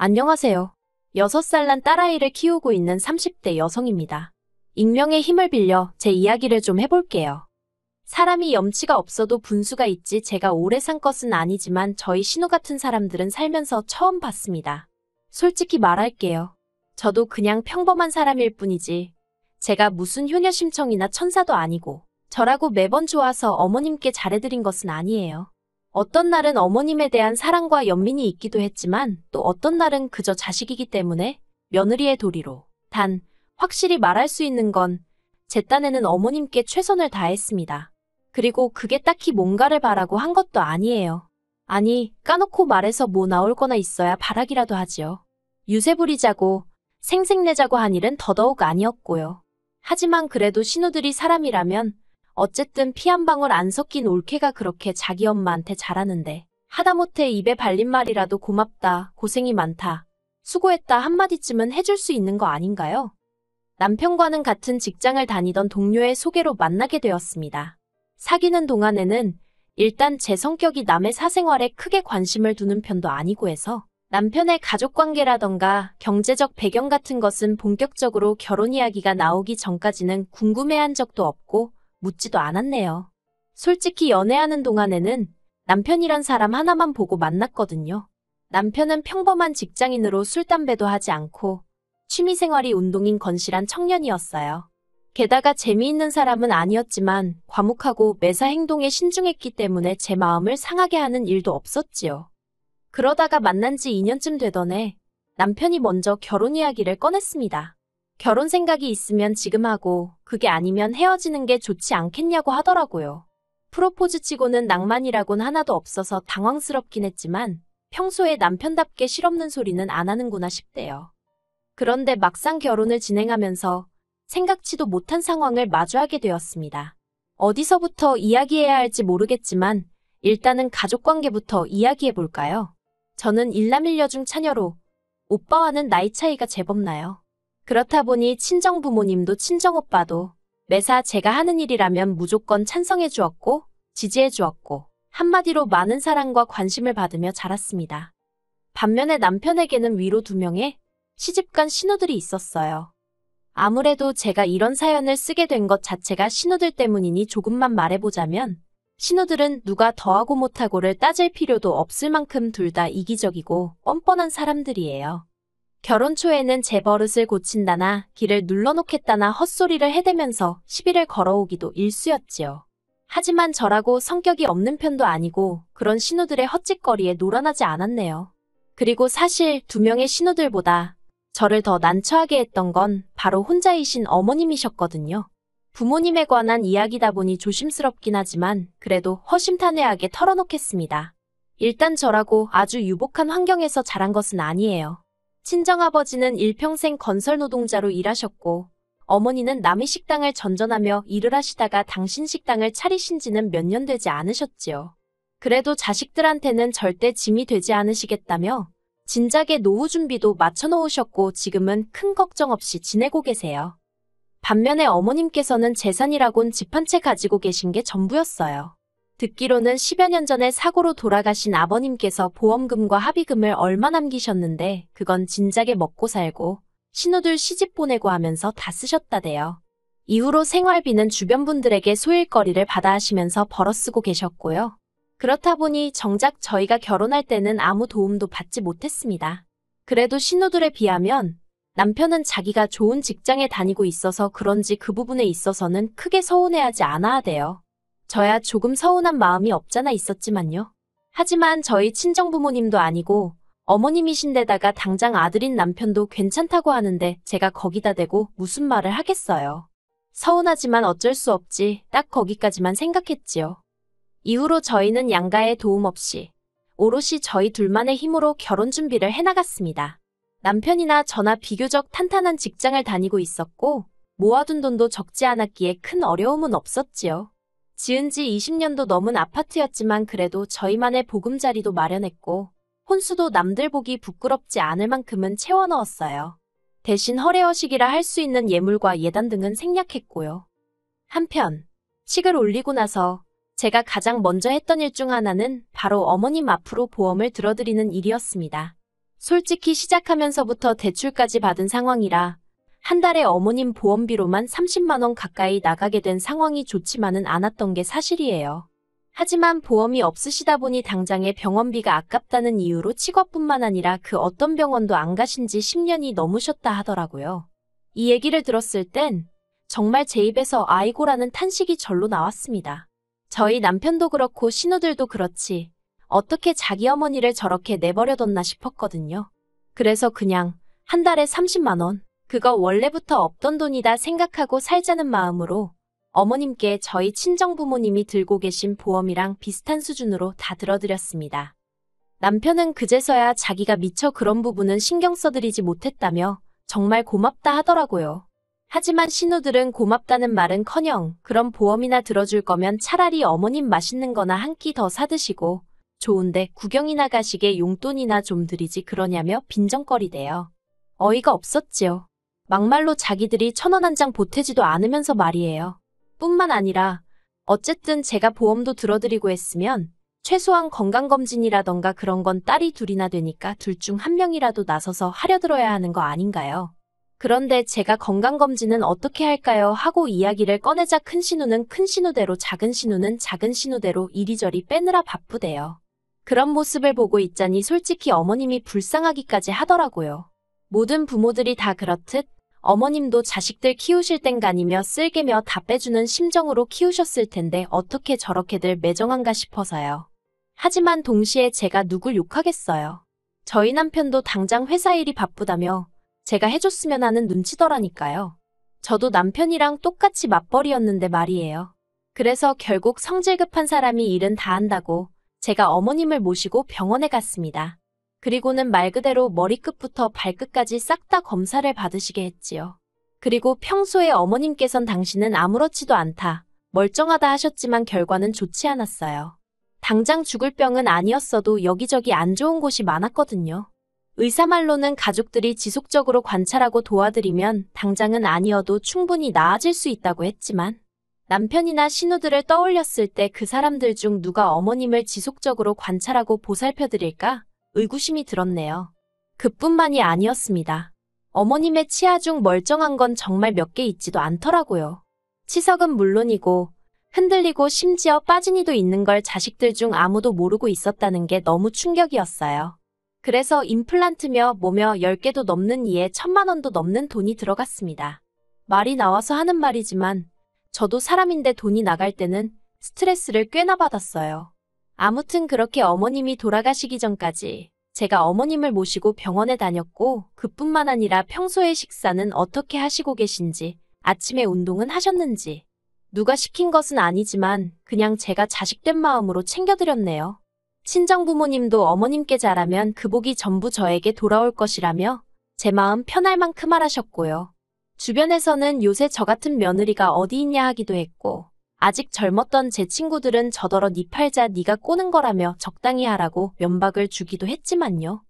안녕하세요. 6살 난 딸아이를 키우고 있는 30대 여성입니다. 익명의 힘을 빌려 제 이야기를 좀 해볼게요. 사람이 염치가 없어도 분수가 있지 제가 오래 산 것은 아니지만 저희 신우 같은 사람들은 살면서 처음 봤습니다. 솔직히 말할게요. 저도 그냥 평범한 사람일 뿐이지 제가 무슨 효녀심청이나 천사도 아니고 저라고 매번 좋아서 어머님께 잘해드린 것은 아니에요. 어떤 날은 어머님에 대한 사랑과 연민이 있기도 했지만 또 어떤 날은 그저 자식이기 때문에 며느리의 도리로. 단, 확실히 말할 수 있는 건 제 딴에는 어머님께 최선을 다했습니다. 그리고 그게 딱히 뭔가를 바라고 한 것도 아니에요. 아니, 까놓고 말해서 뭐 나올 거나 있어야 바라기라도 하지요. 유세 부리자고 생색내자고 한 일은 더더욱 아니었고요. 하지만 그래도 신우들이 사람이라면 어쨌든 피 한 방울 안 섞인 올케가 그렇게 자기 엄마한테 잘하는데 하다못해 입에 발린 말이라도 고맙다, 고생이 많다, 수고했다 한마디쯤은 해줄 수 있는 거 아닌가요? 남편과는 같은 직장을 다니던 동료의 소개로 만나게 되었습니다. 사귀는 동안에는 일단 제 성격이 남의 사생활에 크게 관심을 두는 편도 아니고 해서 남편의 가족관계라던가 경제적 배경 같은 것은 본격적으로 결혼 이야기가 나오기 전까지는 궁금해한 적도 없고 묻지도 않았네요. 솔직히 연애하는 동안에는 남편이란 사람 하나만 보고 만났거든요. 남편은 평범한 직장인으로 술, 담배도 하지 않고 취미생활이 운동인 건실한 청년이었어요. 게다가 재미있는 사람은 아니었지만 과묵하고 매사 행동에 신중했기 때문에 제 마음을 상하게 하는 일도 없었지요. 그러다가 만난 지 2년쯤 되던 해 남편이 먼저 결혼 이야기를 꺼냈습니다. 결혼 생각이 있으면 지금 하고 그게 아니면 헤어지는 게 좋지 않겠냐고 하더라고요. 프로포즈 치고는 낭만이라곤 하나도 없어서 당황스럽긴 했지만 평소에 남편답게 실없는 소리는 안 하는구나 싶대요. 그런데 막상 결혼을 진행하면서 생각지도 못한 상황을 마주하게 되었습니다. 어디서부터 이야기해야 할지 모르겠지만 일단은 가족관계부터 이야기해볼까요? 저는 일남일녀 중 차녀로 오빠와는 나이 차이가 제법 나요. 그렇다 보니 친정부모님도 친정오빠도 매사 제가 하는 일이라면 무조건 찬성해 주었고 지지해 주었고 한마디로 많은 사랑과 관심을 받으며 자랐습니다. 반면에 남편에게는 위로 2명의 시집간 신우들이 있었어요. 아무래도 제가 이런 사연을 쓰게 된 것 자체가 신우들 때문이니 조금만 말해보자면 신우들은 누가 더하고 못하고를 따질 필요도 없을 만큼 둘 다 이기적이고 뻔뻔한 사람들이에요. 결혼 초에는 제 버릇을 고친다나 길을 눌러놓겠다나 헛소리를 해대면서 시비를 걸어오기도 일쑤였지요. 하지만 저라고 성격이 없는 편도 아니고 그런 신우들의 헛짓거리에 노란하지 않았네요. 그리고 사실 2명의 신우들보다 저를 더 난처하게 했던 건 바로 혼자이신 어머님이셨거든요. 부모님에 관한 이야기다 보니 조심스럽긴 하지만 그래도 허심탄회하게 털어놓겠습니다. 일단 저라고 아주 유복한 환경에서 자란 것은 아니에요. 친정아버지는 일평생 건설 노동자로 일하셨고 어머니는 남의 식당을 전전하며 일을 하시다가 당신 식당을 차리신 지는 몇 년 되지 않으셨지요. 그래도 자식들한테는 절대 짐이 되지 않으시겠다며 진작에 노후 준비도 맞춰놓으셨고 지금은 큰 걱정 없이 지내고 계세요. 반면에 어머님께서는 재산이라곤 집 한 채 가지고 계신 게 전부였어요. 듣기로는 10여 년 전에 사고로 돌아가신 아버님께서 보험금과 합의금을 얼마 남기셨는데 그건 진작에 먹고 살고 신우들 시집 보내고 하면서 다 쓰셨다대요. 이후로 생활비는 주변 분들에게 소일거리를 받아 하시면서 벌어 쓰고 계셨고요. 그렇다 보니 정작 저희가 결혼할 때는 아무 도움도 받지 못했습니다. 그래도 신우들에 비하면 남편은 자기가 좋은 직장에 다니고 있어서 그런지 그 부분에 있어서는 크게 서운해하지 않아 하대요. 저야 조금 서운한 마음이 없잖아 있었지만요. 하지만 저희 친정부모님도 아니고 어머님이신데다가 당장 아들인 남편도 괜찮다고 하는데 제가 거기다 대고 무슨 말을 하겠어요. 서운하지만 어쩔 수 없지 딱 거기까지만 생각했지요. 이후로 저희는 양가의 도움 없이 오롯이 저희 둘만의 힘으로 결혼 준비를 해나갔습니다. 남편이나 저나 비교적 탄탄한 직장을 다니고 있었고 모아둔 돈도 적지 않았기에 큰 어려움은 없었지요. 지은 지 20년도 넘은 아파트였지만 그래도 저희만의 보금자리도 마련했고 혼수도 남들 보기 부끄럽지 않을 만큼은 채워 넣었어요. 대신 허례허식이라 할 수 있는 예물과 예단 등은 생략했고요. 한편 식을 올리고 나서 제가 가장 먼저 했던 일 중 하나는 바로 어머님 앞으로 보험을 들어드리는 일이었습니다. 솔직히 시작하면서부터 대출까지 받은 상황이라 한 달에 어머님 보험비로만 30만 원 가까이 나가게 된 상황이 좋지만은 않았던 게 사실이에요. 하지만 보험이 없으시다 보니 당장의 병원비가 아깝다는 이유로 치과뿐만 아니라 그 어떤 병원도 안 가신 지 10년이 넘으셨다 하더라고요. 이 얘기를 들었을 땐 정말 제 입에서 아이고라는 탄식이 절로 나왔습니다. 저희 남편도 그렇고 신우들도 그렇지 어떻게 자기 어머니를 저렇게 내버려뒀나 싶었거든요. 그래서 그냥 한 달에 30만 원, 그거 원래부터 없던 돈이다 생각하고 살자는 마음으로 어머님께 저희 친정부모님이 들고 계신 보험이랑 비슷한 수준으로 다 들어드렸습니다. 남편은 그제서야 자기가 미처 그런 부분은 신경 써드리지 못했다며 정말 고맙다 하더라고요. 하지만 신우들은 고맙다는 말은커녕 그런 보험이나 들어줄 거면 차라리 어머님 맛있는 거나 한 끼 더 사드시고 좋은데 구경이나 가시게 용돈이나 좀 드리지 그러냐며 빈정거리대요. 어이가 없었지요. 막말로 자기들이 1,000원 한 장 보태지도 않으면서 말이에요. 뿐만 아니라 어쨌든 제가 보험도 들어드리고 했으면 최소한 건강검진이라던가 그런 건 딸이 둘이나 되니까 둘 중 한 명이라도 나서서 하려들어야 하는 거 아닌가요? 그런데 제가 건강검진은 어떻게 할까요? 하고 이야기를 꺼내자 큰 신우는 큰 신우대로 작은 신우는 작은 신우대로 이리저리 빼느라 바쁘대요. 그런 모습을 보고 있자니 솔직히 어머님이 불쌍하기까지 하더라고요. 모든 부모들이 다 그렇듯 어머님도 자식들 키우실 땐간이며 쓸개며 다 빼주는 심정으로 키우셨을 텐데 어떻게 저렇게들 매정한가 싶어서요. 하지만 동시에 제가 누굴 욕하겠어요. 저희 남편도 당장 회사 일이 바쁘다며 제가 해줬으면 하는 눈치더라니까요. 저도 남편이랑 똑같이 맞벌이였는데 말이에요. 그래서 결국 성질 급한 사람이 일은 다 한다고 제가 어머님을 모시고 병원에 갔습니다. 그리고는 말 그대로 머리끝부터 발끝까지 싹 다 검사를 받으시게 했지요. 그리고 평소에 어머님께선 당신은 아무렇지도 않다, 멀쩡하다 하셨지만 결과는 좋지 않았어요. 당장 죽을 병은 아니었어도 여기저기 안 좋은 곳이 많았거든요. 의사 말로는 가족들이 지속적으로 관찰하고 도와드리면 당장은 아니어도 충분히 나아질 수 있다고 했지만 남편이나 신우들을 떠올렸을 때 그 사람들 중 누가 어머님을 지속적으로 관찰하고 보살펴드릴까? 의구심이 들었네요. 그뿐만이 아니었습니다. 어머님의 치아 중 멀쩡한 건 정말 몇 개 있지도 않더라고요. 치석은 물론이고 흔들리고 심지어 빠진 이도 있는 걸 자식들 중 아무도 모르고 있었다는 게 너무 충격이었어요. 그래서 임플란트며 뭐며 10개도 넘는 이에 1,000만 원도 넘는 돈이 들어갔습니다. 말이 나와서 하는 말이지만 저도 사람인데 돈이 나갈 때는 스트레스를 꽤나 받았어요. 아무튼 그렇게 어머님이 돌아가시기 전까지 제가 어머님을 모시고 병원에 다녔고 그뿐만 아니라 평소에 식사는 어떻게 하시고 계신지, 아침에 운동은 하셨는지 누가 시킨 것은 아니지만 그냥 제가 자식된 마음으로 챙겨드렸네요. 친정부모님도 어머님께 잘하면 그 복이 전부 저에게 돌아올 것이라며 제 마음 편할 만큼 하라셨고요. 주변에서는 요새 저 같은 며느리가 어디 있냐 하기도 했고 아직 젊었던 제 친구들은 저더러 니 팔자 니가 꼬는 거라며 적당히 하라고 면박을 주기도 했지만요.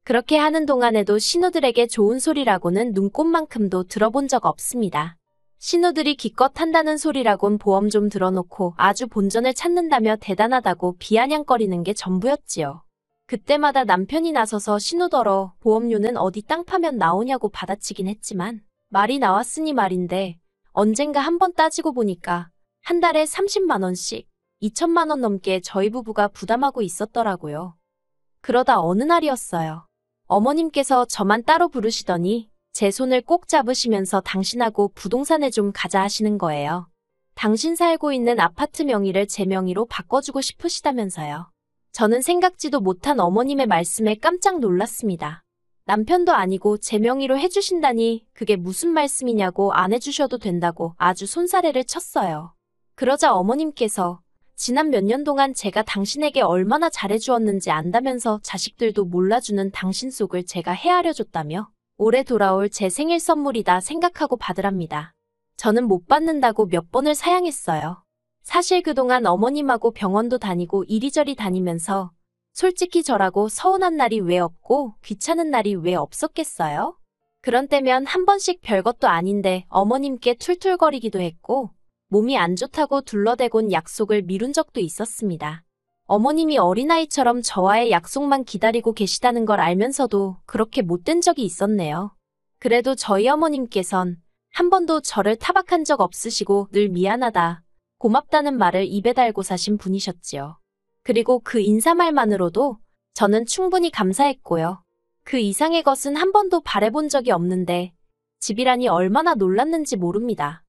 그렇게 하는 동안에도 신우들에게 좋은 소리라고는 눈꼽만큼도 들어본 적 없습니다. 신우들이 기껏 한다는 소리라곤 보험 좀 들어놓고 아주 본전을 찾는다며 대단하다고 비아냥거리는 게 전부였지요. 그때마다 남편이 나서서 신우더러 보험료는 어디 땅 파면 나오냐고 받아치긴 했지만 말이 나왔으니 말인데 언젠가 한번 따지고 보니까 한 달에 30만 원씩 2천만 원 넘게 저희 부부가 부담하고 있었더라고요. 그러다 어느 날이었어요. 어머님께서 저만 따로 부르시더니 제 손을 꼭 잡으시면서 당신하고 부동산에 좀 가자 하시는 거예요. 당신 살고 있는 아파트 명의를 제 명의로 바꿔주고 싶으시다면서요. 저는 생각지도 못한 어머님의 말씀에 깜짝 놀랐습니다. 남편도 아니고 제 명의로 해주신다니 그게 무슨 말씀이냐고 안 해주셔도 된다고 아주 손사래를 쳤어요. 그러자 어머님께서 지난 몇 년 동안 제가 당신에게 얼마나 잘해주었는지 안다면서 자식들도 몰라주는 당신 속을 제가 헤아려줬다며 올해 돌아올 제 생일 선물이다 생각하고 받으랍니다. 저는 못 받는다고 몇 번을 사양했어요. 사실 그동안 어머님하고 병원도 다니고 이리저리 다니면서 솔직히 저라고 서운한 날이 왜 없고 귀찮은 날이 왜 없었겠어요? 그런 때면 한 번씩 별것도 아닌데 어머님께 툴툴거리기도 했고 몸이 안 좋다고 둘러대곤 약속을 미룬 적도 있었습니다. 어머님이 어린아이처럼 저와의 약속만 기다리고 계시다는 걸 알면서도 그렇게 못된 적이 있었네요. 그래도 저희 어머님께선 한 번도 저를 타박한 적 없으시고 늘 미안하다, 고맙다는 말을 입에 달고 사신 분이셨지요. 그리고 그 인사말만으로도 저는 충분히 감사했고요. 그 이상의 것은 한 번도 바라본 적이 없는데 집이라니 얼마나 놀랐는지 모릅니다.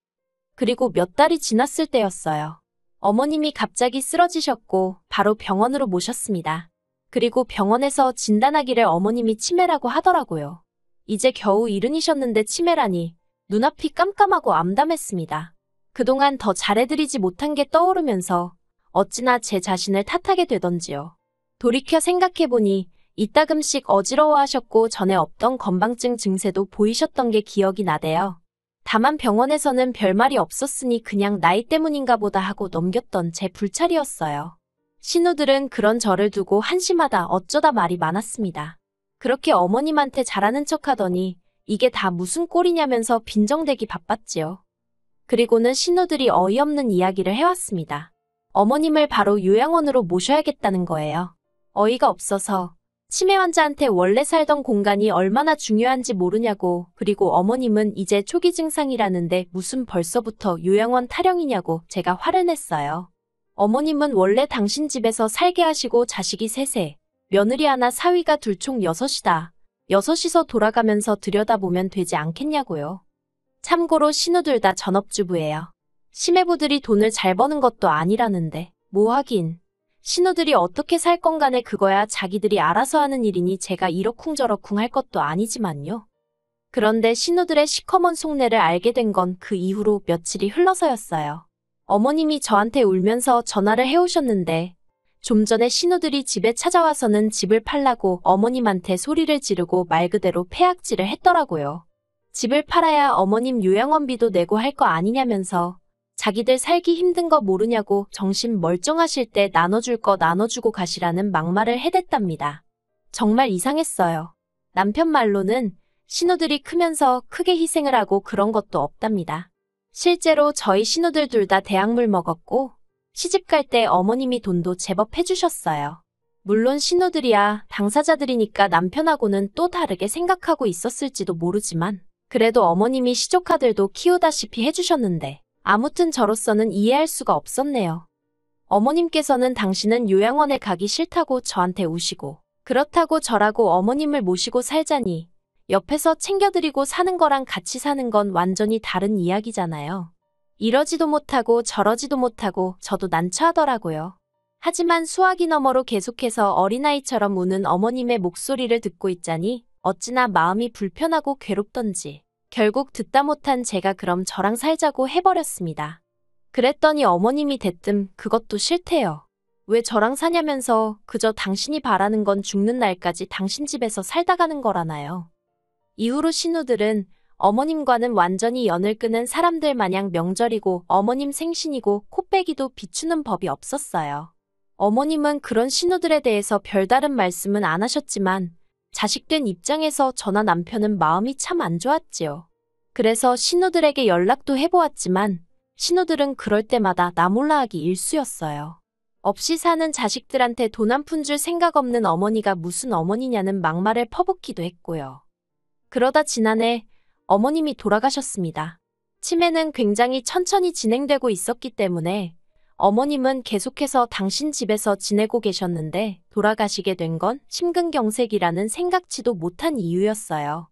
그리고 몇 달이 지났을 때였어요. 어머님이 갑자기 쓰러지셨고 바로 병원으로 모셨습니다. 그리고 병원에서 진단하기를 어머님이 치매라고 하더라고요. 이제 겨우 70이셨는데 치매라니 눈앞이 깜깜하고 암담했습니다. 그동안 더 잘해드리지 못한 게 떠오르면서 어찌나 제 자신을 탓하게 되던지요. 돌이켜 생각해보니 이따금씩 어지러워하셨고 전에 없던 건망증 증세도 보이셨던 게 기억이 나대요. 다만 병원에서는 별말이 없었으니 그냥 나이 때문인가 보다 하고 넘겼던 제 불찰이었어요. 신우들은 그런 저를 두고 한심하다 어쩌다 말이 많았습니다. 그렇게 어머님한테 잘하는 척하더니 이게 다 무슨 꼴이냐면서 빈정대기 바빴지요. 그리고는 신우들이 어이없는 이야기를 해왔습니다. 어머님을 바로 요양원으로 모셔야겠다는 거예요. 어이가 없어서 치매 환자한테 원래 살던 공간이 얼마나 중요한지 모르냐고, 그리고 어머님은 이제 초기 증상이라는데 무슨 벌써부터 요양원 타령이냐고 제가 화를 냈어요. 어머님은 원래 당신 집에서 살게 하시고 자식이 셋에 며느리 하나 사위가 둘 총 6이다. 6이서 돌아가면서 들여다보면 되지 않겠냐고요. 참고로 신우들 다 전업주부예요. 시매부들이 돈을 잘 버는 것도 아니라는데 뭐 하긴. 신우들이 어떻게 살 건 간에 그거야 자기들이 알아서 하는 일이니 제가 이러쿵저러쿵 할 것도 아니지만요. 그런데 신우들의 시커먼 속내를 알게 된 건 그 이후로 며칠이 흘러서였어요. 어머님이 저한테 울면서 전화를 해오셨는데 좀 전에 신우들이 집에 찾아와서는 집을 팔라고 어머님한테 소리를 지르고 말 그대로 패악질을 했더라고요. 집을 팔아야 어머님 요양원비도 내고 할 거 아니냐면서 자기들 살기 힘든 거 모르냐고 정신 멀쩡하실 때 나눠줄 거 나눠주고 가시라는 막말을 해댔답니다. 정말 이상했어요. 남편 말로는 신우들이 크면서 크게 희생을 하고 그런 것도 없답니다. 실제로 저희 신우들 둘 다 대학물 먹었고 시집 갈 때 어머님이 돈도 제법 해주셨어요. 물론 신우들이야 당사자들이니까 남편하고는 또 다르게 생각하고 있었을지도 모르지만 그래도 어머님이 시조카들도 키우다시피 해주셨는데 아무튼 저로서는 이해할 수가 없었네요. 어머님께서는 당신은 요양원에 가기 싫다고 저한테 우시고 그렇다고 저라고 어머님을 모시고 살자니 옆에서 챙겨드리고 사는 거랑 같이 사는 건 완전히 다른 이야기잖아요. 이러지도 못하고 저러지도 못하고 저도 난처하더라고요. 하지만 수화기 너머로 계속해서 어린아이처럼 우는 어머님의 목소리를 듣고 있자니 어찌나 마음이 불편하고 괴롭던지 결국 듣다 못한 제가 그럼 저랑 살자고 해버렸습니다. 그랬더니 어머님이 대뜸 그것도 싫대요. 왜 저랑 사냐면서 그저 당신이 바라는 건 죽는 날까지 당신 집에서 살다 가는 거라나요. 이후로 신우들은 어머님과는 완전히 연을 끄는 사람들 마냥 명절이고 어머님 생신이고 코빼기도 비추는 법이 없었어요. 어머님은 그런 신우들에 대해서 별다른 말씀은 안 하셨지만 자식된 입장에서 저나 남편은 마음이 참 안 좋았지요. 그래서 신우들에게 연락도 해보았지만 신우들은 그럴 때마다 나 몰라 하기 일쑤였어요. 없이 사는 자식들한테 돈 한 푼 줄 생각 없는 어머니가 무슨 어머니냐는 막말을 퍼붓기도 했고요. 그러다 지난해 어머님이 돌아가셨습니다. 치매는 굉장히 천천히 진행되고 있었기 때문에 어머님은 계속해서 당신 집에서 지내고 계셨는데 돌아가시게 된 건 심근경색이라는 생각지도 못한 이유였어요.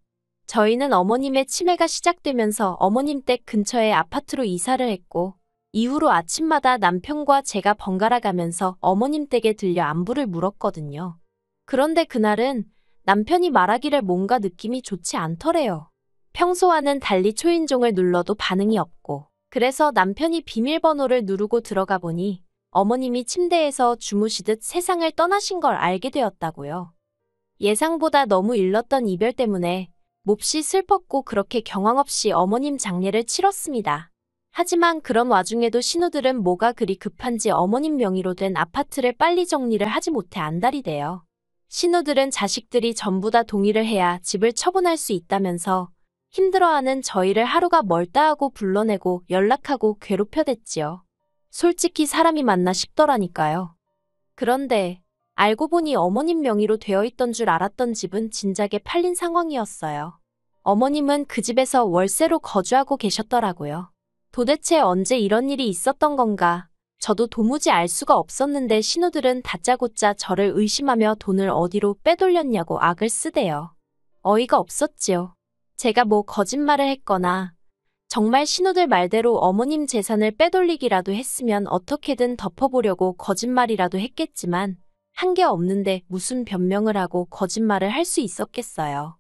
저희는 어머님의 치매가 시작되면서 어머님 댁 근처에 아파트로 이사를 했고 이후로 아침마다 남편과 제가 번갈아 가면서 어머님 댁에 들려 안부를 물었거든요. 그런데 그날은 남편이 말하기를 뭔가 느낌이 좋지 않더래요. 평소와는 달리 초인종을 눌러도 반응이 없고 그래서 남편이 비밀번호를 누르고 들어가 보니 어머님이 침대에서 주무시듯 세상을 떠나신 걸 알게 되었다고요. 예상보다 너무 일렀던 이별 때문에 몹시 슬펐고 그렇게 경황 없이 어머님 장례를 치렀습니다. 하지만 그런 와중에도 신우들은 뭐가 그리 급한지 어머님 명의로 된 아파트를 빨리 정리를 하지 못해 안달이대요. 신우들은 자식들이 전부 다 동의를 해야 집을 처분할 수 있다면서 힘들어하는 저희를 하루가 멀다 하고 불러내고 연락하고 괴롭혀댔지요. 솔직히 사람이 맞나 싶더라니까요. 그런데 알고 보니 어머님 명의로 되어 있던 줄 알았던 집은 진작에 팔린 상황이었어요. 어머님은 그 집에서 월세로 거주하고 계셨더라고요. 도대체 언제 이런 일이 있었던 건가? 저도 도무지 알 수가 없었는데 신우들은 다짜고짜 저를 의심하며 돈을 어디로 빼돌렸냐고 악을 쓰대요. 어이가 없었지요. 제가 뭐 거짓말을 했거나 정말 신우들 말대로 어머님 재산을 빼돌리기라도 했으면 어떻게든 덮어보려고 거짓말이라도 했겠지만 한 게 없는데 무슨 변명을 하고 거짓말을 할 수 있었겠어요.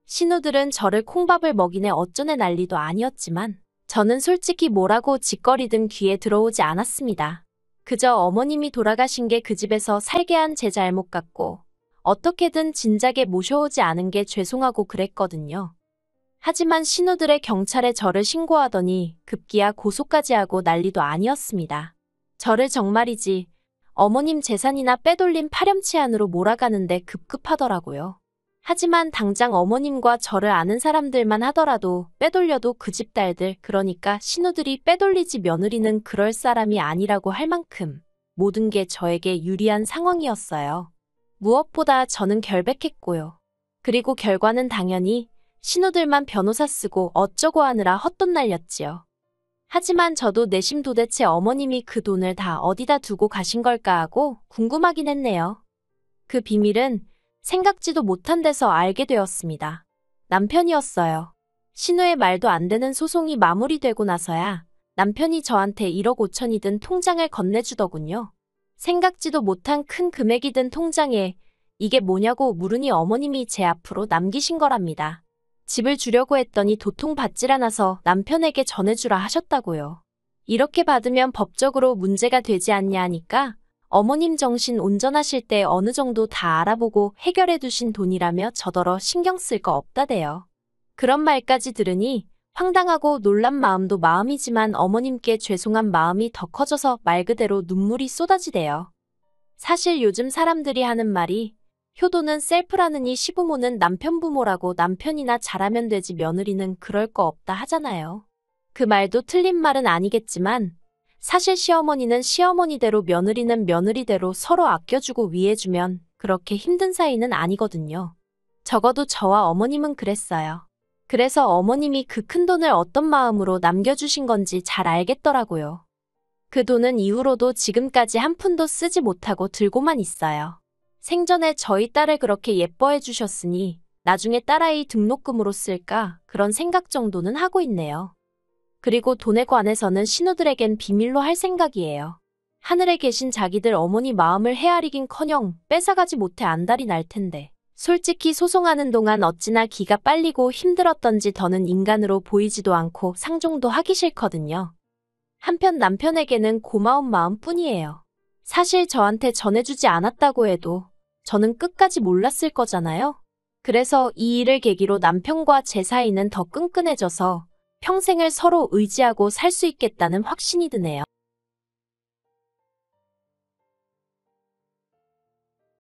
신우들은 저를 콩밥을 먹이네 어쩌네 난리도 아니었지만 저는 솔직히 뭐라고 짓거리든 귀에 들어오지 않았습니다. 그저 어머님이 돌아가신 게 그 집에서 살게 한 제 잘못 같고 어떻게든 진작에 모셔오지 않은 게 죄송하고 그랬거든요. 하지만 신우들의 경찰에 저를 신고하더니 급기야 고소까지 하고 난리도 아니었습니다. 저를 정말이지 어머님 재산이나 빼돌린 파렴치 안으로 몰아가는데 급급하더라고요. 하지만 당장 어머님과 저를 아는 사람들만 하더라도 빼돌려도 그 집 딸들, 그러니까 신우들이 빼돌리지 며느리는 그럴 사람이 아니라고 할 만큼 모든 게 저에게 유리한 상황이었어요. 무엇보다 저는 결백했고요. 그리고 결과는 당연히 신우들만 변호사 쓰고 어쩌고 하느라 헛돈 날렸지요. 하지만 저도 내심 도대체 어머님이 그 돈을 다 어디다 두고 가신 걸까 하고 궁금하긴 했네요. 그 비밀은 생각지도 못한 데서 알게 되었습니다. 남편이었어요. 신우의 말도 안 되는 소송이 마무리되고 나서야 남편이 저한테 1억 5천이 든 통장을 건네주더군요. 생각지도 못한 큰 금액이 든 통장에 이게 뭐냐고 물으니 어머님이 제 앞으로 남기신 거랍니다. 집을 주려고 했더니 도통 받질 않아서 남편에게 전해주라 하셨다고요. 이렇게 받으면 법적으로 문제가 되지 않냐 하니까 어머님 정신 온전하실 때 어느 정도 다 알아보고 해결해 두신 돈이라며 저더러 신경 쓸 거 없다대요. 그런 말까지 들으니 황당하고 놀란 마음도 마음이지만 어머님께 죄송한 마음이 더 커져서 말 그대로 눈물이 쏟아지대요. 사실 요즘 사람들이 하는 말이 효도는 셀프라느니 시부모는 남편 부모라고 남편이나 잘하면 되지 며느리는 그럴 거 없다 하잖아요. 그 말도 틀린 말은 아니겠지만 사실 시어머니는 시어머니대로 며느리는 며느리대로 서로 아껴주고 위해주면 그렇게 힘든 사이는 아니거든요. 적어도 저와 어머님은 그랬어요. 그래서 어머님이 그 큰 돈을 어떤 마음으로 남겨주신 건지 잘 알겠더라고요. 그 돈은 이후로도 지금까지 한 푼도 쓰지 못하고 들고만 있어요. 생전에 저희 딸을 그렇게 예뻐해 주셨으니 나중에 딸아이 등록금으로 쓸까 그런 생각 정도는 하고 있네요. 그리고 돈에 관해서는 신우들에겐 비밀로 할 생각이에요. 하늘에 계신 자기들 어머니 마음을 헤아리긴커녕 뺏어가지 못해 안달이 날 텐데. 솔직히 소송하는 동안 어찌나 기가 빨리고 힘들었던지 더는 인간으로 보이지도 않고 상종도 하기 싫거든요. 한편 남편에게는 고마운 마음뿐이에요. 사실 저한테 전해주지 않았다고 해도 저는 끝까지 몰랐을 거잖아요. 그래서 이 일을 계기로 남편과 제 사이는 더 끈끈해져서 평생을 서로 의지하고 살 수 있겠다는 확신이 드네요.